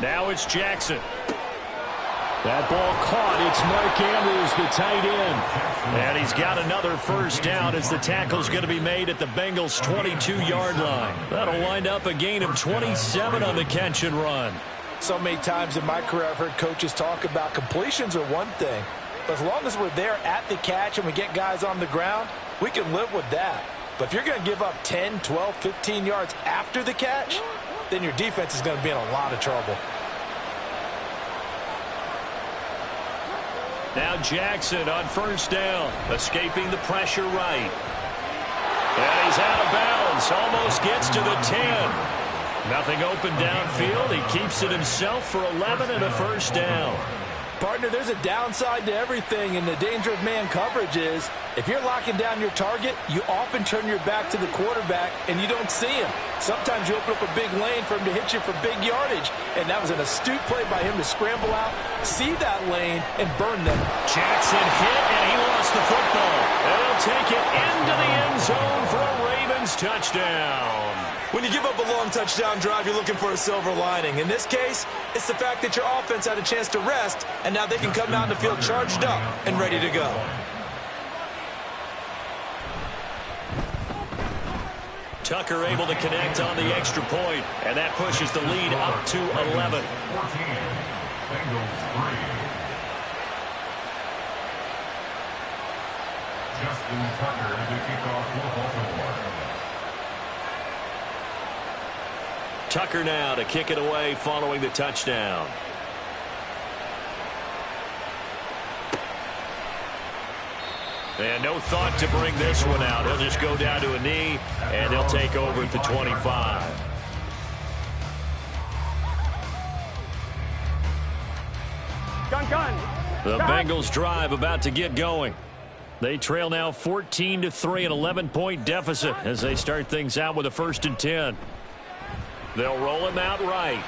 Now it's Jackson. That ball caught. It's Mark Andrews, the tight end. And he's got another first down as the tackle's going to be made at the Bengals' 22-yard line. That'll wind up a gain of 27 on the catch and run. So many times in my career I've heard coaches talk about completions are one thing. But as long as we're there at the catch and we get guys on the ground, we can live with that. But if you're going to give up 10, 12, 15 yards after the catch, then your defense is going to be in a lot of trouble. Now Jackson on first down, escaping the pressure right. And he's out of bounds, almost gets to the 10. Nothing open downfield. He keeps it himself for 11 and a first down. Partner, there's a downside to everything, and the danger of man coverage is if you're locking down your target, you often turn your back to the quarterback and you don't see him. Sometimes you open up a big lane for him to hit you for big yardage, and that was an astute play by him to scramble out, see that lane, and burn them. Jackson hit, and he lost the football. And he'll take it into the end zone for a Ravens touchdown. When you give up a long touchdown drive, you're looking for a silver lining. In this case, it's the fact that your offense had a chance to rest, and now they can come out in the field charged up and ready to go. Tucker able to connect on the extra point, and that pushes the lead up to 11. Justin Tucker to kick off for Baltimore. Tucker now to kick it away following the touchdown. And no thought to bring this one out. He'll just go down to a knee, and they'll take over at the 25. The Bengals drive about to get going. They trail now 14-3, an 11-point deficit as they start things out with a 1st and 10. They'll roll him out right.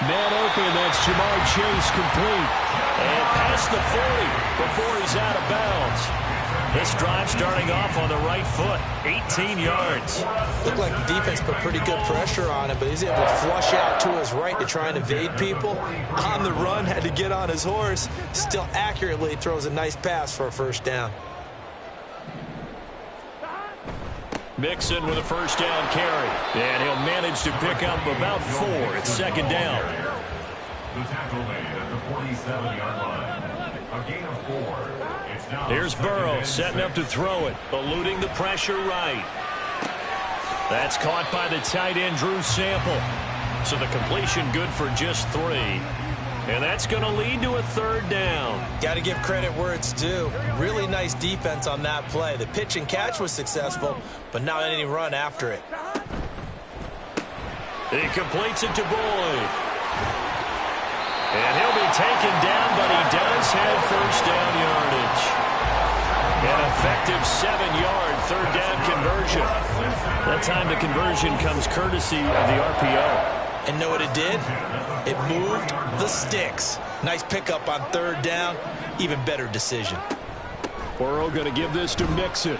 Man open, that's Jamar Chase complete. And past the 40 before he's out of bounds. This drive starting off on the right foot, 18 yards. Looked like the defense put pretty good pressure on him, but he's able to flush out to his right to try and evade people. On the run, had to get on his horse. Still accurately throws a nice pass for a first down. Mixon with a first down carry. And he'll manage to pick up about 4. It's 2nd down. The tackle made at the 47-yard line. A gain of 4. It's now Here's Burrow setting up to throw it. Eluding the pressure right. That's caught by the tight end, Drew Sample. So the completion good for just 3. And that's going to lead to a 3rd down. Got to give credit where it's due. Really nice defense on that play. The pitch and catch was successful, but not any run after it. He completes it to Boyd. And he'll be taken down, but he does have first down yardage. An effective 7-yard 3rd down conversion. That time the conversion comes courtesy of the RPO. And know what it did? It moved the sticks. Nice pickup on 3rd down. Even better decision. Burrow going to give this to Mixon.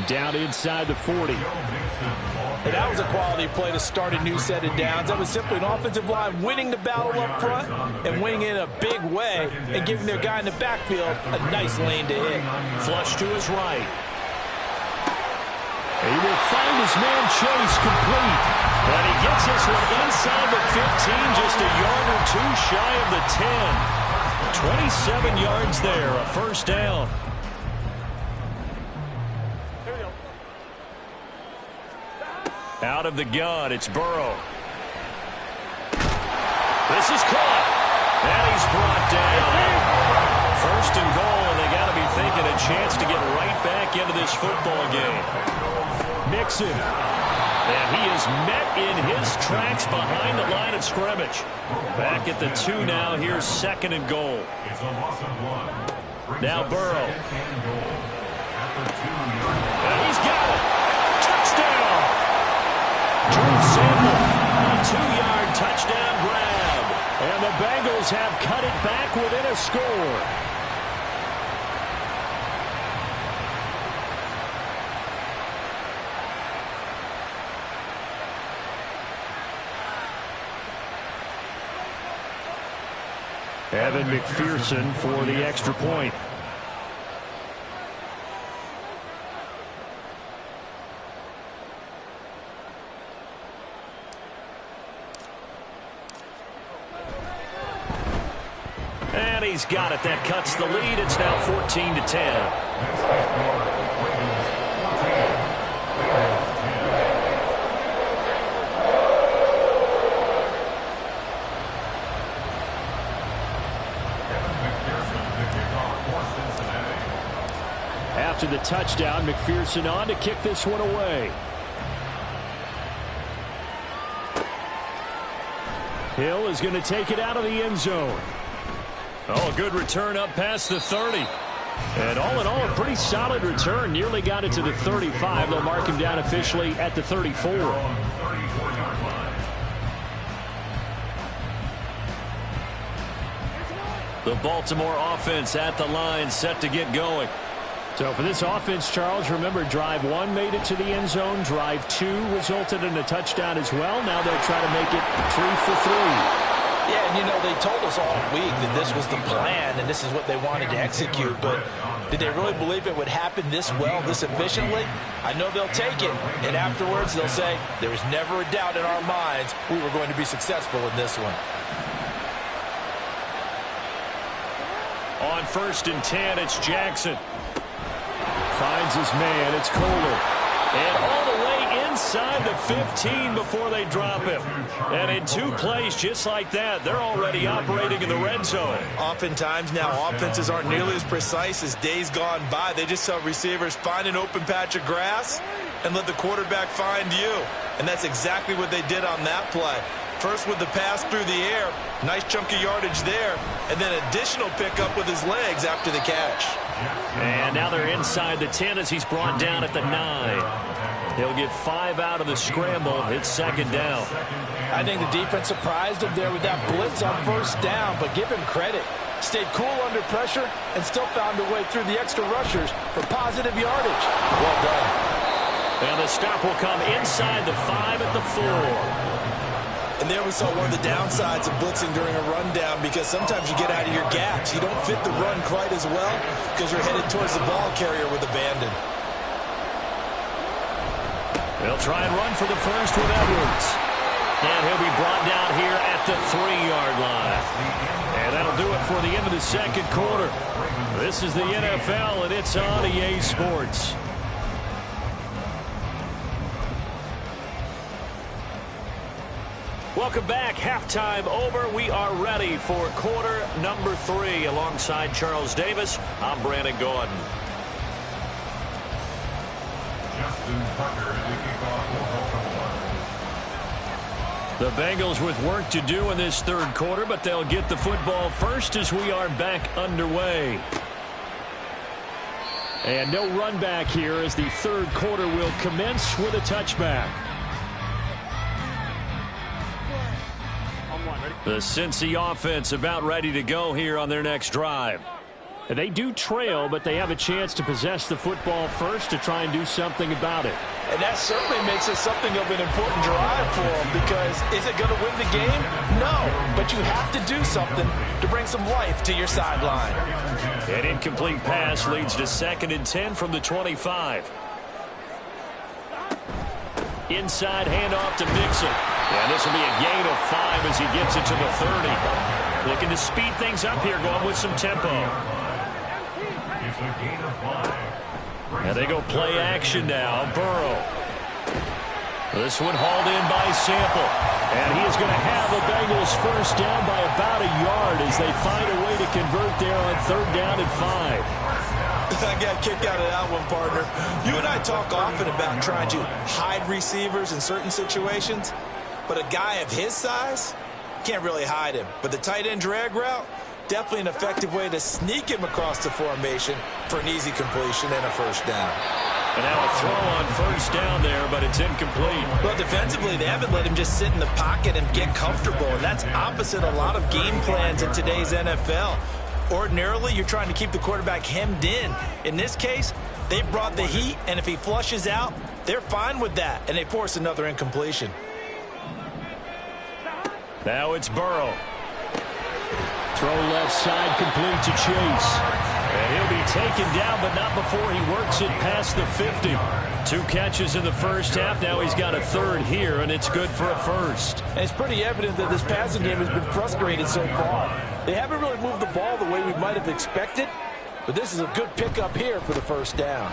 Down inside the 40. And that was a quality play to start a new set of downs. That was simply an offensive line winning the battle up front and winning it in a big way and giving their guy in the backfield a nice lane to hit. Flush to his right. He will find his man Chase complete. And he gets this one inside the 15, just a yard or 2 shy of the 10. 27 yards there, a first down. Out of the gun, it's Burrow. This is caught. And he's brought down. 1st and goal, and they got to be thinking a chance to get right back into this football game. Mixon. And he is met in his tracks behind the line of scrimmage. Back at the 2 now. Here's 2nd and goal. Now Burrow. And he's got it. Touchdown. Drew Sample. A 2-yard touchdown grab. And the Bengals have cut it back within a score. Evan McPherson for the extra point. And he's got it. That cuts the lead. It's now 14-10. After the touchdown, McPherson on to kick this one away. Hill is going to take it out of the end zone. Oh, a good return up past the 30. And all in all, a pretty solid return. Nearly got it to the 35. They'll mark him down officially at the 34. The Baltimore offense at the line, set to get going. So for this offense, Charles, remember, drive 1 made it to the end zone. Drive 2 resulted in a touchdown as well. Now they'll try to make it 3 for 3. Yeah, and you know, they told us all week that this was the plan and this is what they wanted to execute, but did they really believe it would happen this well, this efficiently? I know they'll take it, and afterwards they'll say, there was never a doubt in our minds we were going to be successful in this one. On 1st and 10, it's Jackson. Finds his man. It's Kohler. And all the way inside the 15 before they drop him. And in 2 plays just like that, they're already operating in the red zone. Oftentimes now, offenses aren't nearly as precise as days gone by. They just tell receivers, find an open patch of grass and let the quarterback find you. And that's exactly what they did on that play. First with the pass through the air, nice chunk of yardage there, and then additional pickup with his legs after the catch. And now they're inside the 10 as he's brought down at the 9. He'll get 5 out of the scramble. It's 2nd down. I think the defense surprised him there with that blitz on 1st down, but give him credit. Stayed cool under pressure and still found a way through the extra rushers for positive yardage. Well done. And the stop will come inside the 5 at the 4. And there we saw one of the downsides of blitzing during a rundown, because sometimes you get out of your gaps. You don't fit the run quite as well because you're headed towards the ball carrier with abandon. They'll try and run for the first with Edwards. And he'll be brought down here at the 3-yard line. And that'll do it for the end of the 2nd quarter. This is the NFL, and it's on EA Sports. Welcome back. Halftime over. We are ready for quarter number 3. Alongside Charles Davis, I'm Brandon Gordon. Justin Tucker in the kickoff will go. The Bengals with work to do in this 3rd quarter, but they'll get the football first as we are back underway. And no run back here as the 3rd quarter will commence with a touchback. The Cincy offense about ready to go here on their next drive. And they do trail, but they have a chance to possess the football first to try and do something about it. And that certainly makes it something of an important drive for them, because is it going to win the game? No, but you have to do something to bring some life to your sideline. An incomplete pass leads to 2nd and 10 from the 25. Inside handoff to Mixon. And this will be a gain of 5 as he gets it to the 30. Looking to speed things up here, going with some tempo. It's a gain of 5. And they go play action now. Burrow. This one hauled in by Sample. And he is going to have the Bengals first down by about a yard as they find a way to convert there on 3rd down and 5. I got a kick out of that one, partner. You and I talk often about trying to hide receivers in certain situations, but a guy of his size can't really hide him. But the tight end drag route, definitely an effective way to sneak him across the formation for an easy completion and a 1st down. And now a throw on 1st down there, but it's incomplete. Well, defensively, they haven't let him just sit in the pocket and get comfortable, and that's opposite a lot of game plans in today's NFL. Ordinarily, you're trying to keep the quarterback hemmed in. In this case, they brought the heat, and if he flushes out, they're fine with that, and they force another incompletion. Now it's Burrow. Throw left side, complete to Chase. And he'll be taken down, but not before he works it past the 50. 2 catches in the first half. Now he's got a third here, and it's good for a first. And it's pretty evident that this passing game has been frustrated so far. They haven't really moved the ball the way we might have expected, but this is a good pickup here for the first down.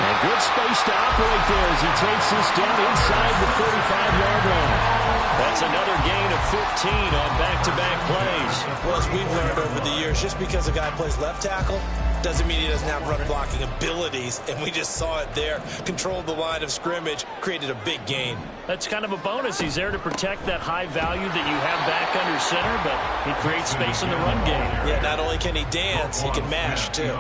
And good space to operate there as he takes this down inside the 35-yard line. That's another gain of 15 on back-to-back plays. Well, as we've learned over the years, just because a guy plays left tackle doesn't mean he doesn't have run-blocking abilities, and we just saw it there. Controlled the line of scrimmage, created a big gain. That's kind of a bonus. He's there to protect that high value that you have back under center, but he creates space in the run game. Yeah, not only can he dance, he can mash, too.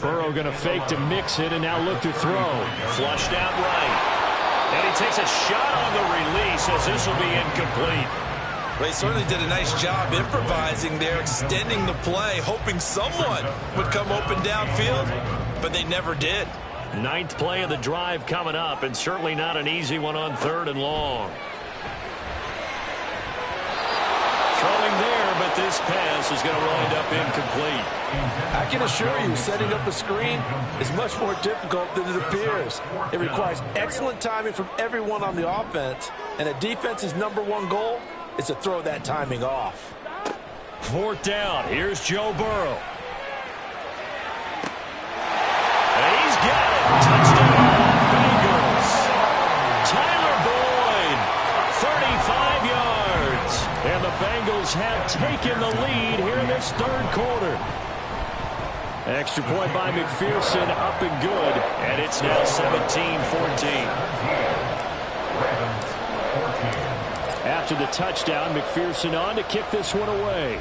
Burrow going to fake to mix it and now look to throw. Flushed out right. And he takes a shot on the release as this will be incomplete. Well, he certainly did a nice job improvising there, extending the play, hoping someone would come open downfield, but they never did. 9th play of the drive coming up, and certainly not an easy one on 3rd and long. Throwing there, but this pass is going to wind up incomplete. I can assure you, setting up a screen is much more difficult than it appears. It requires excellent timing from everyone on the offense, and a defense's #1 goal is to throw that timing off. 4th down. Here's Joe Burrow. And he's got it. Touchdown, Bengals. Tyler Boyd, 35 yards. And the Bengals have taken the lead here in this 3rd quarter. Extra point by McPherson, up and good. And it's now 17-14. After the touchdown, McPherson on to kick this one away.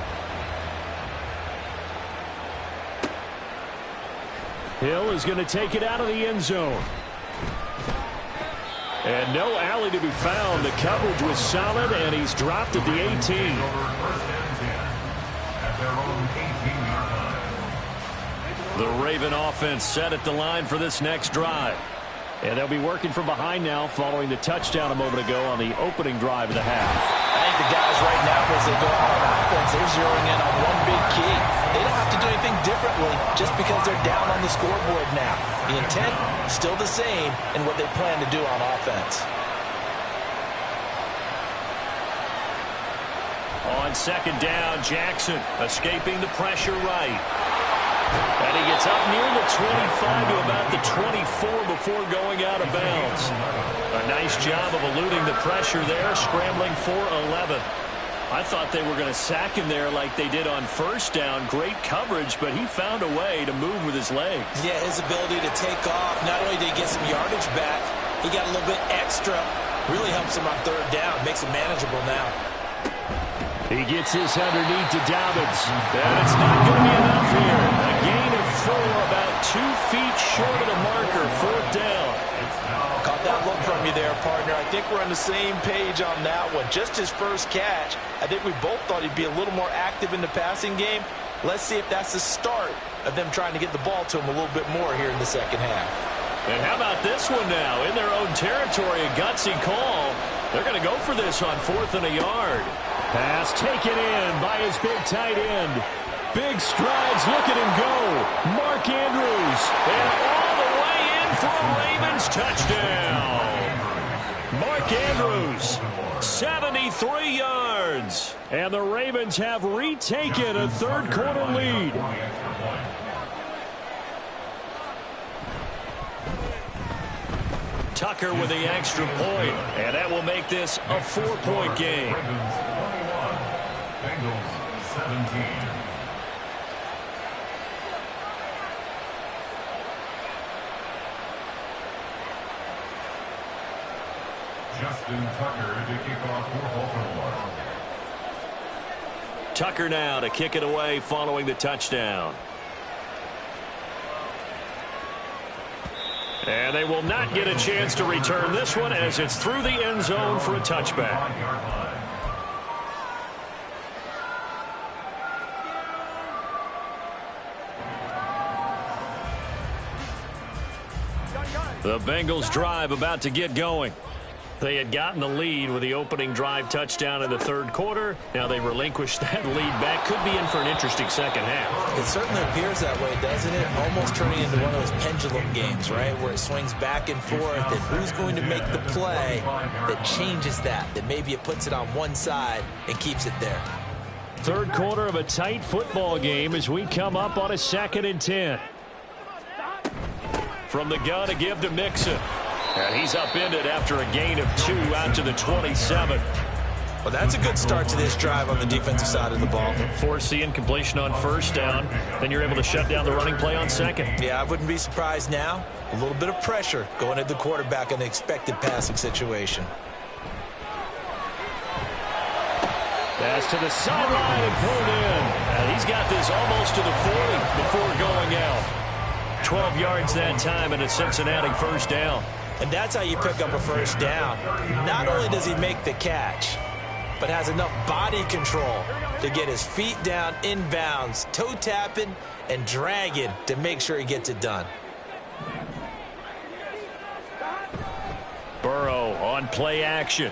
Hill is going to take it out of the end zone. And no alley to be found. The coverage was solid, and he's dropped at the 18. The Raven offense set at the line for this next drive. And they'll be working from behind now following the touchdown a moment ago on the opening drive of the half. I think the guys right now, as they go out on offense, they're zeroing in on one big key. They don't have to do anything differently just because they're down on the scoreboard now. The intent, still the same in what they plan to do on offense. On 2nd down, Jackson escaping the pressure right. And he gets up near the 25 to about the 24 before going out of bounds. A nice job of eluding the pressure there, scrambling for 11. I thought they were going to sack him there like they did on 1st down. Great coverage, but he found a way to move with his legs. Yeah, his ability to take off, not only did he get some yardage back, he got a little bit extra. Really helps him on 3rd down, makes it manageable now. He gets this underneath to Dobbins. And it's not going to be enough here. A gain of 4, about 2 feet short of the marker. 4th down. Caught that look from you there, partner. I think we're on the same page on that one. Just his first catch. I think we both thought he'd be a little more active in the passing game. Let's see if that's the start of them trying to get the ball to him a little bit more here in the 2nd half. And how about this one now? In their own territory, a gutsy call. They're going to go for this on 4th and a yard. Pass taken in by his big tight end. Big strides, look at him go. Mark Andrews, and all the way in for a Ravens touchdown. Mark Andrews, 73 yards. And the Ravens have retaken a 3rd quarter lead. Tucker with the extra point, and that will make this a 4-point game. Bengals 17. Justin Tucker to kick off for Baltimore. Tucker now to kick it away following the touchdown. And they will not get a chance to return this one as it's through the end zone for a touchback. The Bengals drive about to get going. They had gotten the lead with the opening drive touchdown in the third quarter. Now they relinquished that lead back. Could be in for an interesting second half. It certainly appears that way, doesn't it? Almost turning into one of those pendulum games, right, where it swings back and forth, and who's going to make the play that changes that maybe it puts it on one side and keeps it there. Third quarter of a tight football game as we come up on a 2nd and 10. From the gun to give to Mixon. And he's upended after a gain of 2 out to the 27. Well, that's a good start to this drive on the defensive side of the ball. Force the incompletion on first down. Then you're able to shut down the running play on second. Yeah, I wouldn't be surprised now. A little bit of pressure going at the quarterback in the expected passing situation. Pass to the sideline and pulled in. And he's got this almost to the 40 before going out. 12 yards that time and a Cincinnati first down. And that's how you pick up a first down. Not only does he make the catch, but has enough body control to get his feet down inbounds, toe tapping and dragging to make sure he gets it done. Burrow on play action.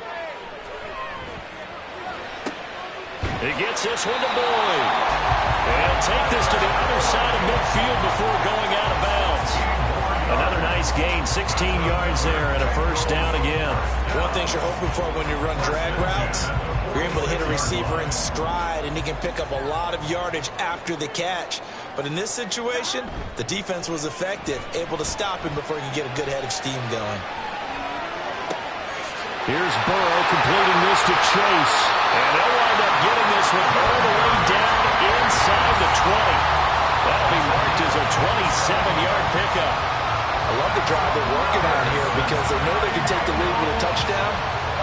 He gets this one to Boyd. And take this to the other side of midfield before going out of bounds. Another nice gain, 16 yards there and a first down again. One thing you're hoping for when you run drag routes, you're able to hit a receiver in stride and he can pick up a lot of yardage after the catch. But in this situation, the defense was effective, able to stop him before he could get a good head of steam going. Here's Burrow completing this to Chase. And they'll wind up getting this one all the way down inside the 20. That'll be marked as a 27-yard pickup. I love the drive they're working on here because they know they can take the lead with a touchdown.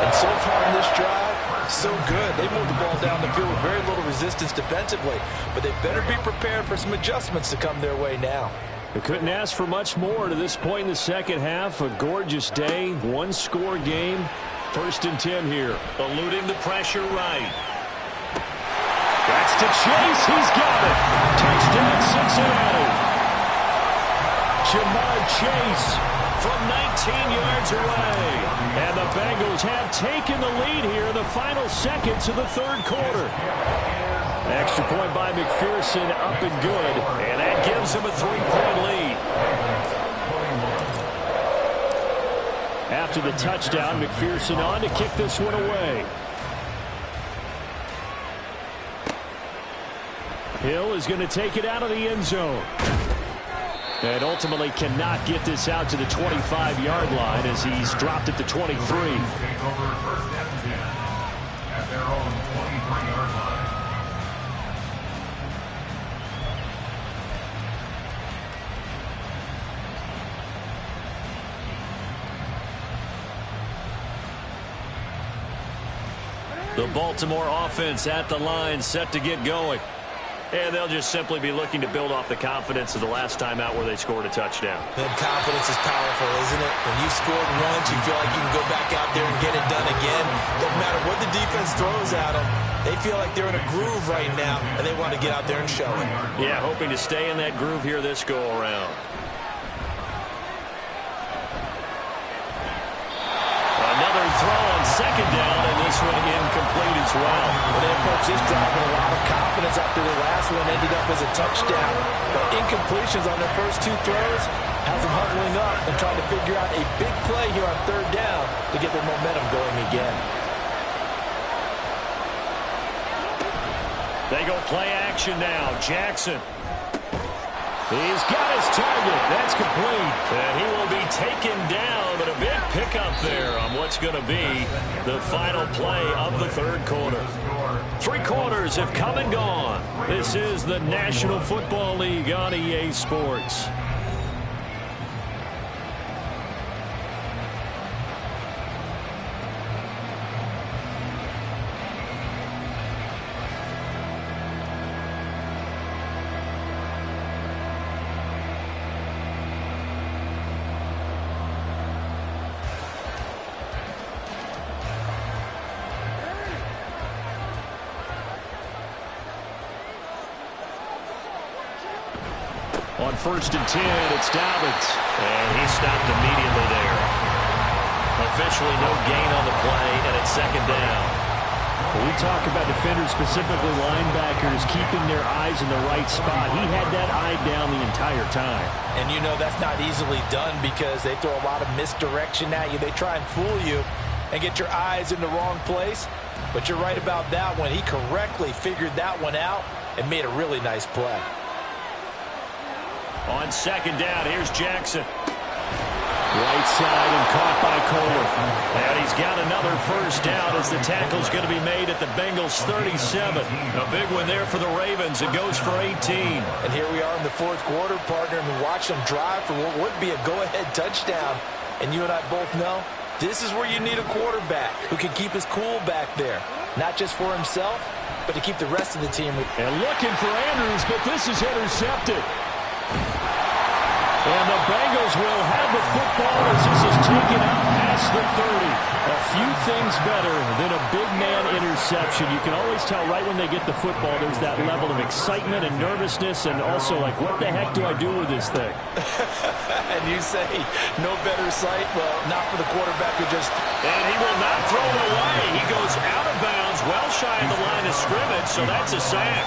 And so far in this drive, so good. They moved the ball down the field with very little resistance defensively. But they better be prepared for some adjustments to come their way now. They couldn't ask for much more to this point in the second half. A gorgeous day, one-score game. 1st and 10 here. Eluding the pressure right. That's to Chase. He's got it. Touchdown, Cincinnati. Jamar Chase from 19 yards away. And the Bengals have taken the lead here in the final seconds of the third quarter. Extra point by McPherson, up and good. And that gives him a 3-point lead. After the touchdown, McPherson on to kick this one away. Hill is going to take it out of the end zone. And ultimately cannot get this out to the 25-yard line as he's dropped at the 23. Take over 1st and 10 at their own 23-yard line. The Baltimore offense at the line, set to get going. And they'll just simply be looking to build off the confidence of the last time out where they scored a touchdown. That confidence is powerful, isn't it? When you scored once, you feel like you can go back out there and get it done again. Doesn't matter what the defense throws at them. They feel like they're in a groove right now, and they want to get out there and show it. Yeah, hoping to stay in that groove here this go-around. Another throw on second down, and this one incomplete as well. Well, they approached this drive with a lot of confidence after the last one ended up as a touchdown. But incompletions on their first 2 throws has them huddling up and trying to figure out a big play here on 3rd down to get their momentum going again. They go play action now. Jackson. He's got his target. That's complete. And he will be taken down, but a big pickup there on what's going to be the final play of the third quarter. 3 quarters have come and gone. This is the National Football League on EA Sports. On 1st and 10, it's Dobbins. And he stopped immediately there. Officially no gain on the play, and it's second down. When we talk about defenders, specifically linebackers, keeping their eyes in the right spot, he had that eye down the entire time. And you know that's not easily done because they throw a lot of misdirection at you. They try and fool you and get your eyes in the wrong place. But you're right about that one. He correctly figured that one out and made a really nice play. On second down, here's Jackson. Right side and caught by Kohler. And he's got another first down as the tackle's going to be made at the Bengals 37. A big one there for the Ravens. It goes for 18. And here we are in the fourth quarter, partner, and we watch them drive for what would be a go-ahead touchdown. And you and I both know this is where you need a quarterback who can keep his cool back there. Not just for himself, but to keep the rest of the team. And looking for Andrews, but this is intercepted. And the Bengals will have the football as this is taken out past the 30. A few things better than a big man interception. You can always tell right when they get the football, there's that level of excitement and nervousness and also like, what the heck do I do with this thing? And you say, no better sight? Well, not for the quarterback who just... And he will not throw it away. He goes out of bounds, well shy of the line of scrimmage, so that's a sack.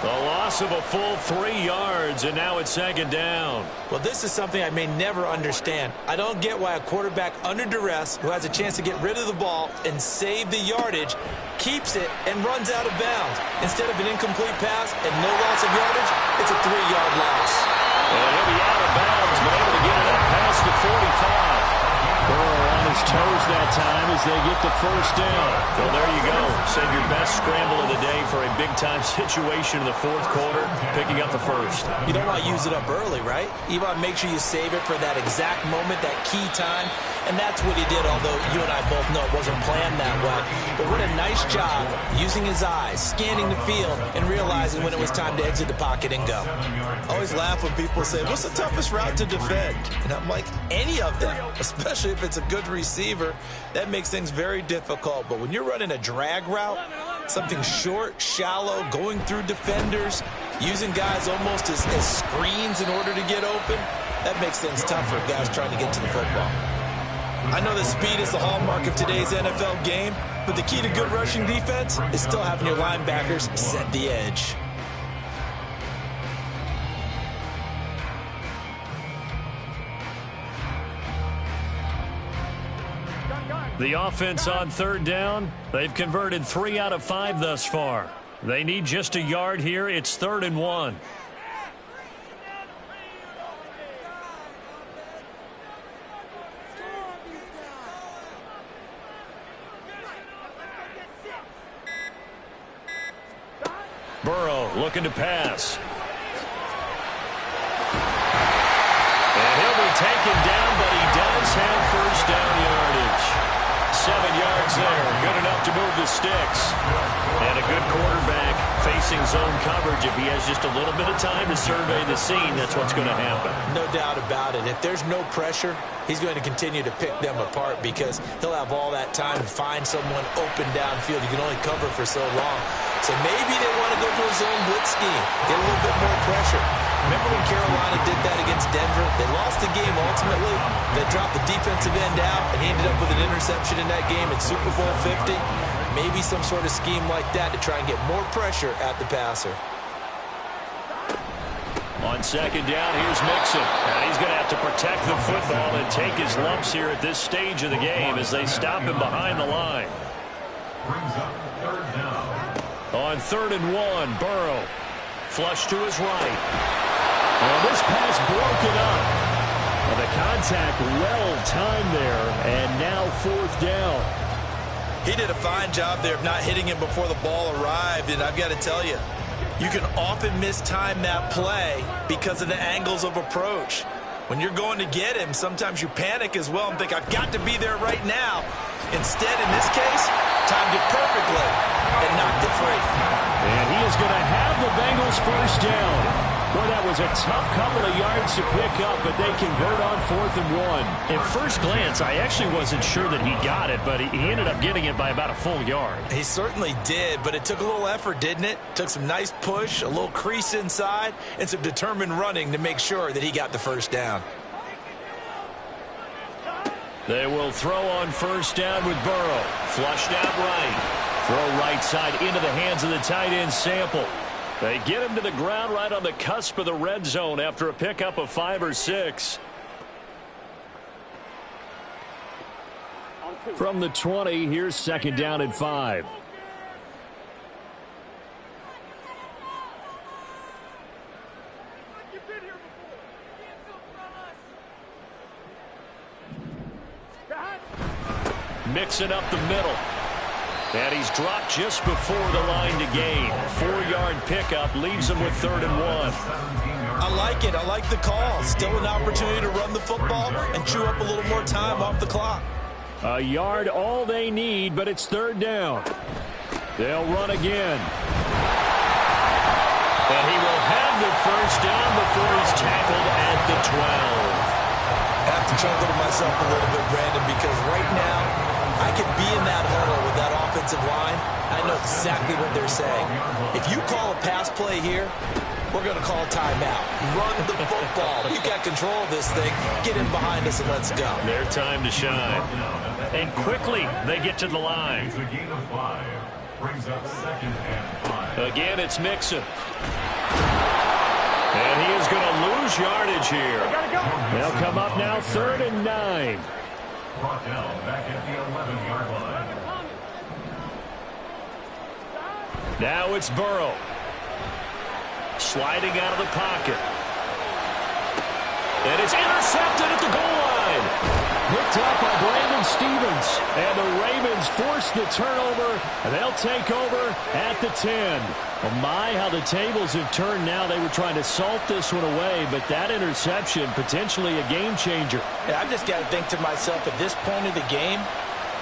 A loss of a full 3 yards, and now it's second down. Well, this is something I may never understand. I don't get why a quarterback under duress who has a chance to get rid of the ball and save the yardage keeps it and runs out of bounds. Instead of an incomplete pass and no loss of yardage, it's a 3-yard loss. And he'll be out of bounds, but able to get it up past the 45. Burrow on his toes that time as they get the first down. Well, there you go. Save your best scramble of the day for a big-time situation in the fourth quarter, picking up the first. You don't want to use it up early, right? You want to make sure you save it for that exact moment, that key time, and that's what he did, although you and I both know it wasn't planned that way. But what a nice job using his eyes, scanning the field, and realizing when it was time to exit the pocket and go. I always laugh when people say, what's the toughest route to defend? And I'm like, any of them, especially if it's a good receiver. That makes things very difficult. But when you're running a drag route, something short, shallow, going through defenders, using guys almost as screens in order to get open, that makes things tougher, guys trying to get to the football. I know that speed is the hallmark of today's NFL game, but the key to good rushing defense is still having your linebackers set the edge. The offense on third down, they've converted 3 out of 5 thus far. They need just a yard here. It's 3rd and 1. Burrow looking to pass. And he'll be taken down, but he does have first down yardage. 7 yards there, good enough to move the sticks. And a good quarterback facing zone coverage. If he has just a little bit of time to survey the scene, that's what's going to happen. No doubt about it. If there's no pressure, he's going to continue to pick them apart because he'll have all that time to find someone open downfield. You can only cover for so long. So maybe they want to go to a zone blitz scheme, get a little bit more pressure. Remember when Carolina did that against Denver? They lost the game ultimately. They dropped the defensive end out, and he ended up with an interception in that game in Super Bowl 50. Maybe some sort of scheme like that to try and get more pressure at the passer. On second down, here's Mixon. And he's going to have to protect the football and take his lumps here at this stage of the game as they stop him behind the line. Brings up 3rd down. On 3rd and 1, Burrow. Flush to his right. And this pass broken up. Well, the contact well-timed there, and now 4th down. He did a fine job there of not hitting him before the ball arrived, and I've got to tell you, you can often mistime that play because of the angles of approach. When you're going to get him, sometimes you panic as well and think, I've got to be there right now. Instead, in this case, timed it perfectly and knocked it free. And he is going to have the Bengals first down. Boy, that was a tough couple of yards to pick up, but they convert on 4th and 1. At first glance, I actually wasn't sure that he got it, but he ended up getting it by about a full yard. He certainly did, but it took a little effort, didn't it? Took some nice push, a little crease inside, and some determined running to make sure that he got the first down. They will throw on first down with Burrow. Flushed out right. Throw right side into the hands of the tight end Sample. They get him to the ground right on the cusp of the red zone after a pickup of 5 or 6. From the 20, here's second down and 5. Mixing up the middle. And he's dropped just before the line to gain. 4-yard pickup leaves him with 3rd and 1. I like it. I like the call. Still an opportunity to run the football and chew up a little more time off the clock. A yard all they need, but it's 3rd down. They'll run again. And he will have the first down before he's tackled at the 12. I have to chuckle to myself a little bit, Brandon, because right now I could be in that huddle with that offensive line. I know exactly what they're saying. If you call a pass play here, we're going to call a timeout. Run the football. You got control of this thing. Get in behind us and let's go. Their time to shine. And quickly they get to the line. It's a gain of 5. Brings up 2nd and 5. Again, it's Mixon. And he is going to lose yardage here. They'll come up now 3rd and 9. Brought down back at the 11-yard line. Now it's Burrow. Sliding out of the pocket. And it's intercepted at the goal line. Picked up by Brandon Stevens. And the Ravens force the turnover. And they'll take over at the 10. Oh my, how the tables have turned now. They were trying to salt this one away, but that interception, potentially a game changer. Yeah, I've just got to think to myself, at this point of the game,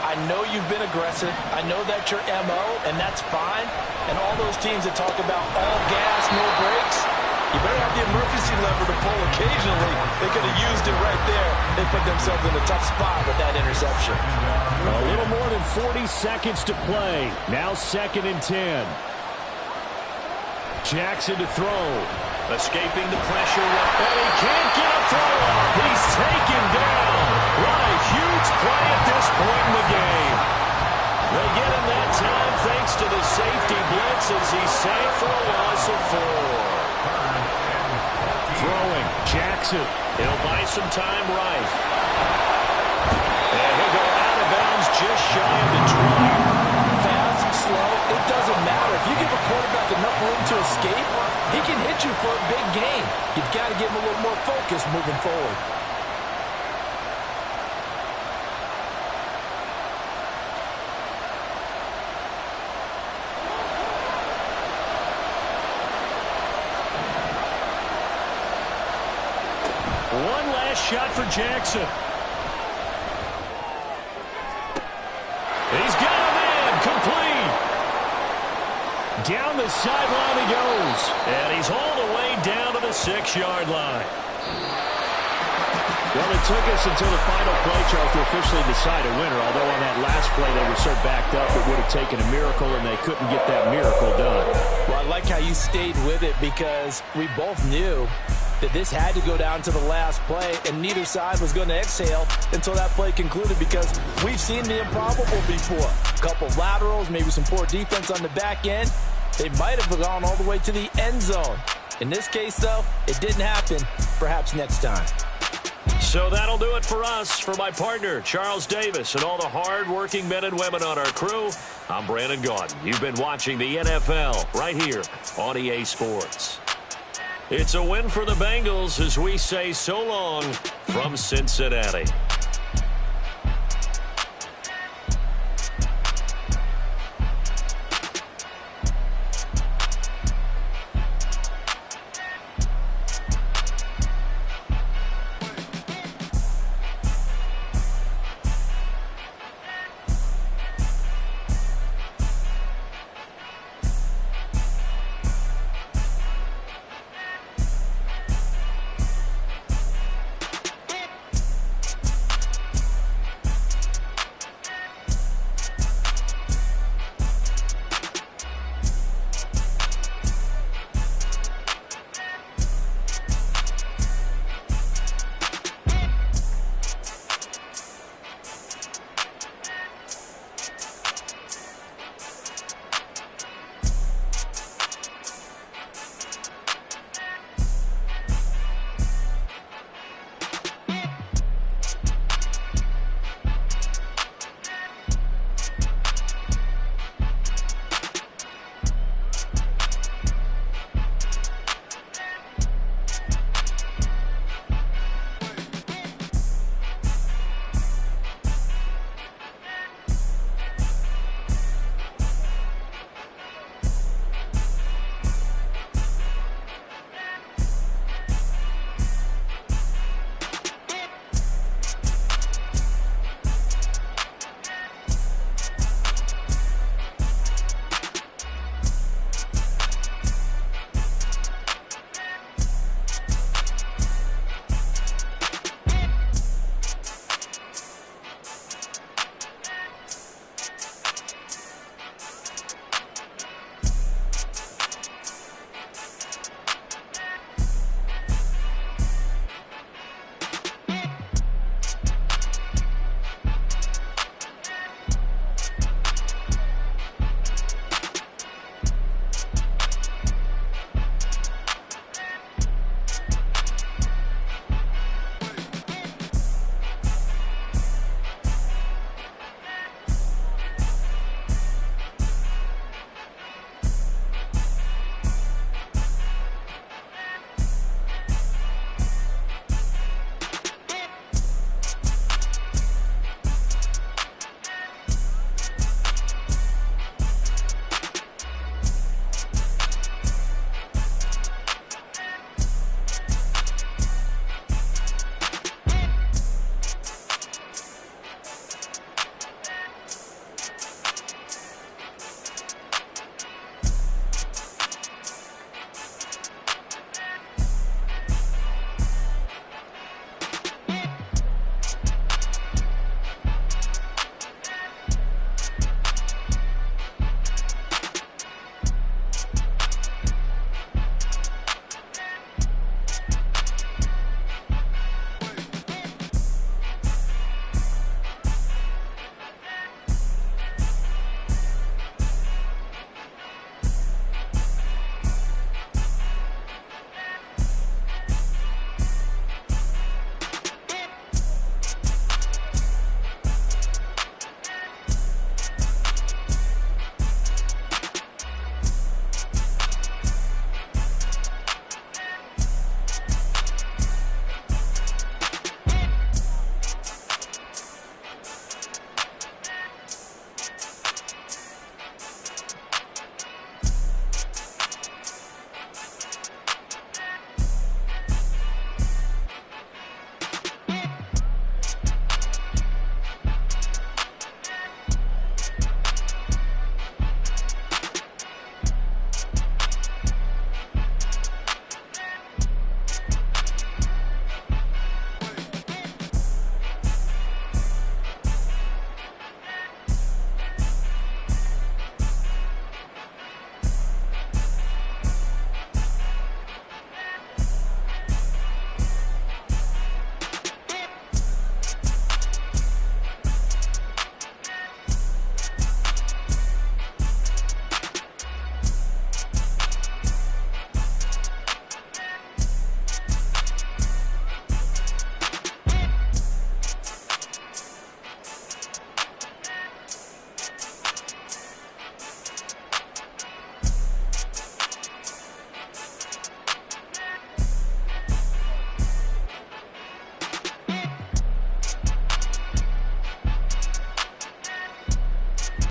I know you've been aggressive. I know that's your MO, and that's fine. And all those teams that talk about all gas, no brakes, you better have the emergency lever to pull occasionally. They could have used it right there. They put themselves in a tough spot with that interception. A little more than 40 seconds to play. Now 2nd and 10. Jackson to throw. Escaping the pressure. And he can't get a throw off. He's taken down. What a huge play at this point in the game. They get him that time thanks to the safety blitz as he's safe for a loss of 4. Throwing. Jackson. He'll buy some time right. And he'll go out of bounds just shy of the 20. Fast, slow, it doesn't matter. If you give a quarterback enough room to escape, he can hit you for a big gain. You've got to give him a little more focus moving forward. One last shot for Jackson. He's got a man complete. Down the sideline he goes. And he's hauled away down to the 6-yard line. Well, it took us until the final play, Charles, to officially decide a winner. Although on that last play they were so backed up it would have taken a miracle, and they couldn't get that miracle done. Well, I like how you stayed with it because we both knew that this had to go down to the last play, and neither side was going to exhale until that play concluded because we've seen the improbable before. A couple laterals, maybe some poor defense on the back end. They might have gone all the way to the end zone. In this case, though, it didn't happen. Perhaps next time. So that'll do it for us. For my partner, Charles Davis, and all the hard-working men and women on our crew, I'm Brandon Gaudin. You've been watching the NFL right here on EA Sports. It's a win for the Bengals as we say so long from Cincinnati.